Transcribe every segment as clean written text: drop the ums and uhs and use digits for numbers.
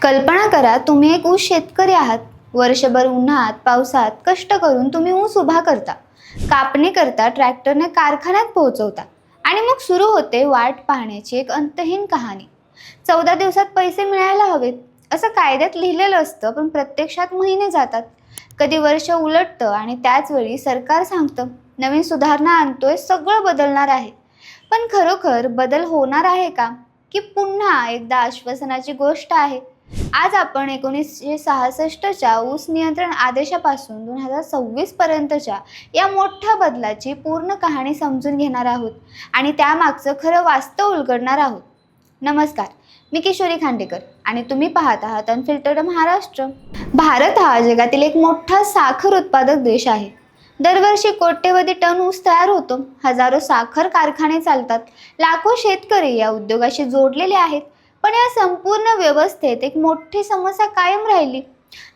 कल्पना करा, तुम्ही एक ऊस शेतकरी आहात. वर्षभर उन्हात पावसात कष्ट करून तुम्ही ऊस उभा करता, कापणी करता, ट्रॅक्टरने कारखान्यात पोहोचवता आणि मग सुरू होते वाट पाहण्याची एक अंतहीन कहाणी. 14 दिवसात पैसे मिळायला हवेत असं कायद्यात लिहिलेलं असतं, पण प्रत्यक्षात महिने जातात, कधी वर्ष उलटतं आणि त्याच वेळी सरकार सांगतं नवीन सुधारणा आणतोय, सगळं बदलणार आहे. पण खरोखर बदल होणार आहे का, की पुन्हा एकदा आश्वासनाची गोष्ट आहे? आज आपण 1966च्या ऊस नियंत्रण आदेशापासून 2026 पर्यंतच्या या मोठ्या बदलाची पूर्ण कहाणी समजून घेणार आहोत आणि त्यामागचं खरं वास्तव उलगडणार आहोत. नमस्कार, मी किशोरी खांडेकर आणि तुम्ही पाहत आहात अनफिल्टर्ड महाराष्ट्र. भारत हा जगातील एक मोठा साखर उत्पादक देश आहे. दरवर्षी कोट्यवधी टन ऊस तयार होतो, हजारो साखर कारखाने चालतात, लाखो शेतकरी या उद्योगाशी जोडलेले आहेत. पण या संपूर्ण व्यवस्थेत एक मोठी समस्या कायम राहिली.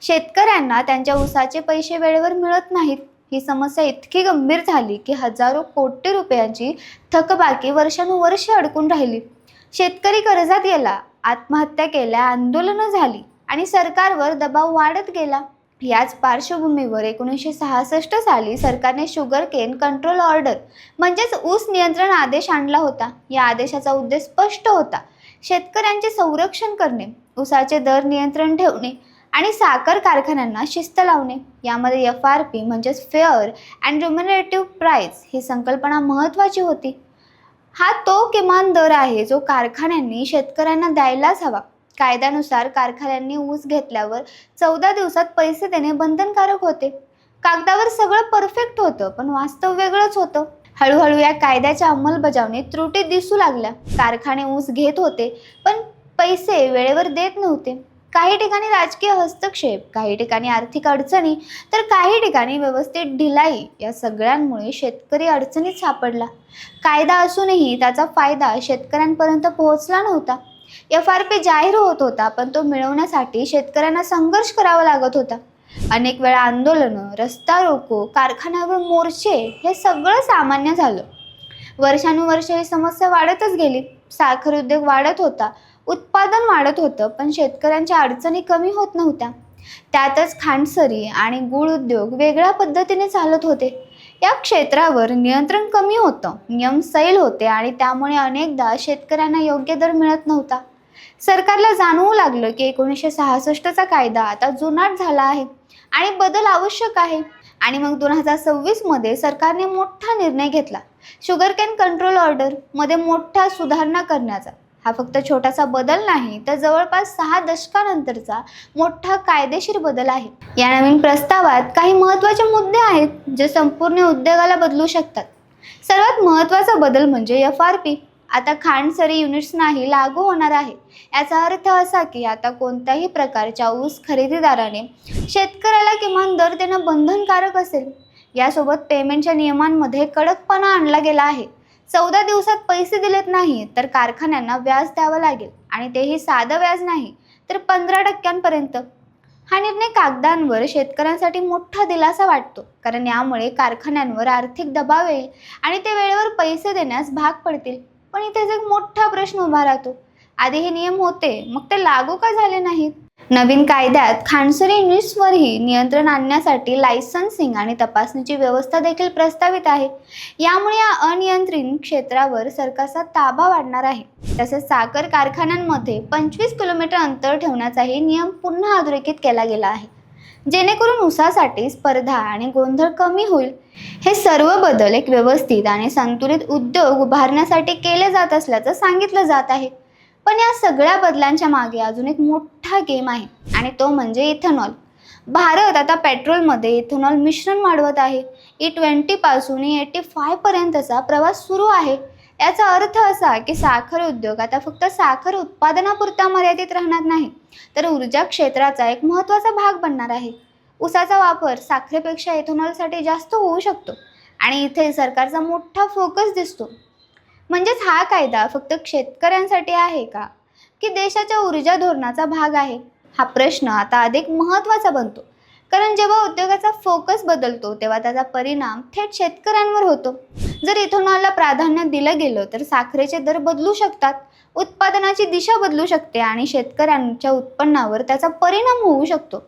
शेतकऱ्यांना त्यांच्या ऊसाचे पैसे वेळेवर मिळत नाहीत. ही समस्या इतकी गंभीर झाली की हजारो कोटी रुपयांची थकबाकी वर्षानुवर्षे अडकून राहिली. शेतकरी कर्जात गेला, आत्महत्या केल्या, आंदोलनं झाली आणि सरकारवर दबाव वाढत गेला. याच पार्श्वभूमीवर 1966 साली सरकारने शुगर केन कंट्रोल ऑर्डर म्हणजेच ऊस नियंत्रण आदेश आणला होता. या आदेशाचा उद्देश स्पष्ट होता: शेतकऱ्यांचे संरक्षण करणे, ऊसाचे दर नियंत्रण ठेवणे आणि साखर कारखान्यांना शिस्त लावणे. यामध्ये FRP म्हणजेच फेअर अँड रिम्युनरेटिव्ह प्राइस ही संकल्पना महत्त्वाची होती. हा तो किमान दर आहे जो कारखान्यांनी शेतकऱ्यांना द्यायलाच हवा. कायद्यानुसार कारखान्यांनी ऊस घेतल्यावर 14 दिवसात पैसे देणे बंधनकारक होते. कागदावर सगळं परफेक्ट होतं, पण वास्तव वेगळंच होतं. हळूहळू या कायद्याच्या अंमलबजावणीत त्रुटी दिसू लागल्या. कारखाने ऊस घेत होते, पण पैसे वेळेवर देत नव्हते. काही ठिकाणी राजकीय हस्तक्षेप, काही ठिकाणी आर्थिक अडचणी, तर काही ठिकाणी व्यवस्थित ढिलाई. या सगळ्यांमुळे शेतकरी अडचणीत सापडला. कायदा असूनही त्याचा फायदा शेतकऱ्यांपर्यंत पोहोचला नव्हता. FRP जाहीर होत होता, पण तो मिळवण्यासाठी शेतकऱ्यांना संघर्ष करावा लागत होता. अनेक वेळा आंदोलनं, रस्ता रोको, कारखान्यावर मोर्चे हे सगळं सामान्य झालं. वर्षानुवर्षे ही समस्या वाढतच गेली. साखर उद्योग वाढत होता, उत्पादन वाढत होतं, पण शेतकऱ्यांच्या अडचणी कमी होत नव्हत्या. त्यातच खांडसरी आणि गूळ उद्योग वेगळ्या पद्धतीने चालत होते. या क्षेत्रावर नियंत्रण कमी होतं, नियम सैल होते आणि त्यामुळे अनेकदा शेतकऱ्यांना योग्य दर मिळत नव्हता. सरकारला जाणवू लागलं की 1966चा कायदा आता जुनाट झाला आहे आणि बदल आवश्यक आहे. आणि मग 2026 मध्ये सरकारने मोठा निर्णय घेतला, शुगर केन कंट्रोल ऑर्डर मध्ये मोठ्या सुधारणा करण्याचा. हा फक्त छोटासा बदल नाही, तर जवळपास 6 दशकानंतरचा मोठा कायदेशीर बदल आहे. या नवीन प्रस्तावात काही महत्त्वाचे मुद्दे आहेत जे संपूर्ण उद्योगाला बदलू शकतात. सर्वात महत्त्वाचा बदल म्हणजे FRP आता खांडसरी युनिट्सनाही लागू होणार आहे. याचा अर्थ असा की आता कोणत्याही प्रकारच्या ऊस खरेदीदाराने शेतकऱ्याला किमान दर देणं बंधनकारक असेल. यासोबत पेमेंटच्या नियमांमध्ये कडकपणा आणला गेला आहे. 14 दिवसात पैसे दिलेत नाही तर कारखान्यांना व्याज द्यावं लागेल, आणि तेही साधं व्याज नाही, तर 15% हा निर्णय कागदांवर शेतकऱ्यांसाठी मोठा दिलासा वाटतो, कारण यामुळे कारखान्यांवर आर्थिक दबाव येईल आणि ते वेळेवर पैसे देण्यास भाग पडतील. पण इथेच एक मोठा प्रश्न उभा राहतो: आधी हे नियम होते, मग ते लागू का झाले नाहीत? नवीन कायद्यात खांडसरी युनिट्सवरही नियंत्रण आणण्यासाठी लायसन्सिंग आणि तपासणीची व्यवस्था देखील प्रस्तावित आहे. यामुळे या अनियंत्रित क्षेत्रावर सरकारचा ताबा वाढणार आहे. तसेच साखर कारखान्यांमध्ये 25 किलोमीटर अंतर ठेवण्याचाही नियम पुन्हा अधोरेखित केला गेला आहे, जेणेकरून ऊसासाठी स्पर्धा आणि गोंधळ कमी होईल. हे सर्व बदल एक व्यवस्थित आणि संतुलित उद्योग उभारण्यासाठी केले जात असल्याचं सांगितलं जात आहे. पण या सगळ्या बदलांच्या मागे अजून एक मोठा गेम आहे, आणि तो म्हणजे इथेनॉल. भारत आता पेट्रोलमध्ये इथेनॉल मिश्रण वाढवत आहे. E20 पासून E85 पर्यंतचा प्रवास सुरू आहे. याचा अर्थ असा की साखर उद्योग आता फक्त साखर उत्पादनापुरता मर्यादित राहणार नाही, तर ऊर्जा क्षेत्राचा एक महत्त्वाचा भाग बनणार आहे. ऊसाचा वापर साखरेपेक्षा इथेनॉलसाठी जास्त होऊ शकतो आणि इथे सरकारचा मोठा फोकस दिसतो. म्हणजेच हा कायदा फक्त शेतकऱ्यांसाठी आहे का, की देशाच्या ऊर्जा धोरणाचा भाग आहे? हा प्रश्न आता अधिक महत्त्वाचा बनतो, कारण जेव्हा उद्योगाचा फोकस बदलतो तेव्हा त्याचा परिणाम थेट शेतकऱ्यांवर होतो. जर इथेनॉलला प्राधान्य दिलं गेलं तर साखरेचे दर बदलू शकतात, उत्पादनाची दिशा बदलू शकते आणि शेतकऱ्यांच्या उत्पन्नावर त्याचा परिणाम होऊ शकतो.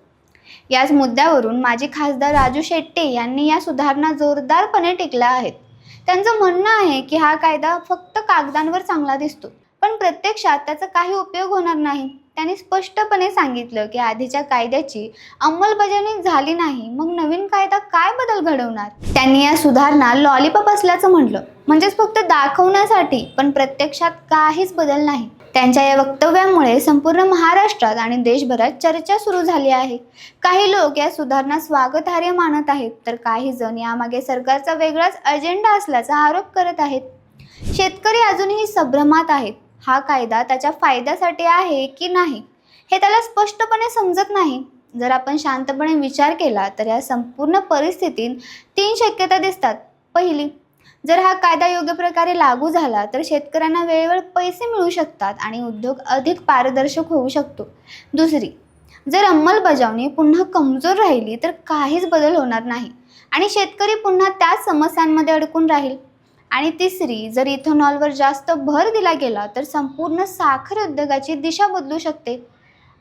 याच मुद्द्यावरून माजी खासदार राजू शेट्टी यांनी या सुधारणा जोरदारपणे टिकल्या आहेत. त्यांचं म्हणणं आहे की हा कायदा फक्त कागदांवर चांगला दिसतो, पण प्रत्यक्षात त्याचा काही उपयोग होणार नाही. त्यांनी स्पष्टपणे सांगितलं की आधीच्या कायद्याची अंमलबजावणी झाली नाही, मग नवीन कायदा काय बदल घडवणार. त्यांनी या सुधारणा लॉलीपॉप असल्याचं म्हटलं, म्हणजेच फक्त दाखवण्यासाठी, पण प्रत्यक्षात काहीच बदल नाही. त्यांच्या या वक्तव्यामुळे संपूर्ण महाराष्ट्रात आणि देशभरात चर्चा सुरू झाली आहे. काही लोक या सुधारणा स्वागतार्ह मानत आहेत, तर काही जण यामागे सरकारचा वेगळाच अजेंडा असल्याचा आरोप करत आहेत. शेतकरी अजूनही संभ्रमात आहेत. हा कायदा त्याच्या फायद्यासाठी आहे की नाही हे त्याला स्पष्टपणे समजत नाही. जर आपण शांतपणे विचार केला तर या संपूर्ण परिस्थितीत 3 शक्यता दिसतात. पहिली, जर हा कायदा योग्य प्रकारे लागू झाला तर शेतकऱ्यांना वेळेवर पैसे मिळू शकतात आणि उद्योग अधिक पारदर्शक होऊ शकतो. दुसरी, जर अंमलबजावणी पुन्हा कमजोर राहिली तर काहीच बदल होणार नाही आणि शेतकरी पुन्हा त्याच समस्यांमध्ये अडकून राहील. आणि तिसरी, जर इथेनॉलवर जास्त भर दिला गेला तर संपूर्ण साखर उद्योगाची दिशा बदलू शकते.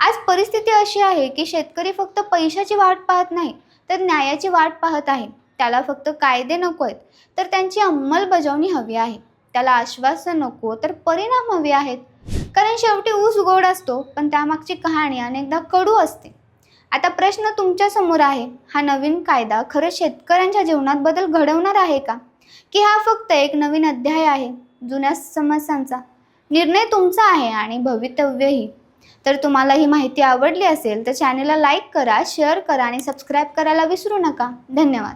आज परिस्थिती अशी आहे की शेतकरी फक्त पैशाची वाट पाहत नाही, तर न्यायाची वाट पाहत आहे. त्याला फक्त कायदे नको आहेत, तर त्यांची अंमलबजावणी हवी आहे. त्याला आश्वासन नको, तर परिणाम हवे आहेत. कारण शेवटी ऊस गोड असतो, पण त्यामागची कहाणी अनेकदा कडू असते. आता प्रश्न तुमच्या समोर आहे, हा नवीन कायदा खरंच शेतकऱ्यांच्या जीवनात बदल घडवणार आहे का, की हा फक्त एक नवीन अध्याय आहे जुन्या समस्यांचा. निर्णय तुमचा आहे आणि भवितव्यही. तर तुम्हाला ही माहिती आवडली असेल तर चॅनलला लाईक करा, शेअर करा आणि सबस्क्राईब करायला विसरू नका. धन्यवाद.